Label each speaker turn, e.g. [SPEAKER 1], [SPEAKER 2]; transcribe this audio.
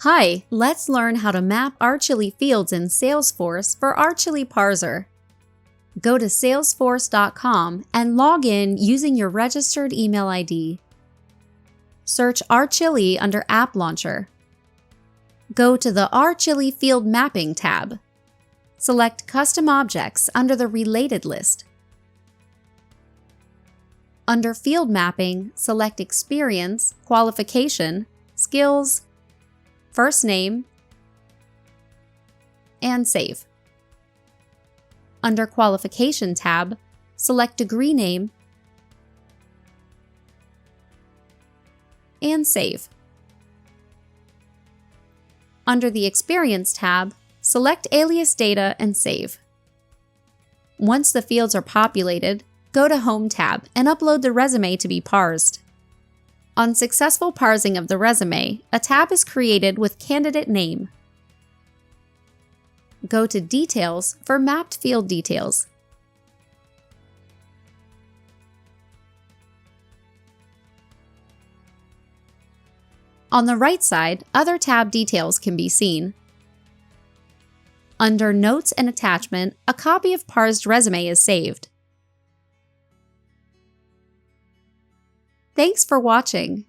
[SPEAKER 1] Hi, let's learn how to map RChilli fields in Salesforce for RChilli Parser. Go to salesforce.com and log in using your registered email ID. Search RChilli under App Launcher. Go to the RChilli Field Mapping tab. Select Custom Objects under the Related list. Under Field Mapping, select Experience, Qualification, Skills, First name, and save. Under Qualification tab, select Degree name and save. Under the Experience tab, select Alias Data and save. Once the fields are populated, go to Home tab and upload the resume to be parsed. On successful parsing of the resume, a tab is created with Candidate Name. Go to Details for mapped field details. On the right side, other tab details can be seen. Under Notes and Attachment, a copy of parsed resume is saved. Thanks for watching.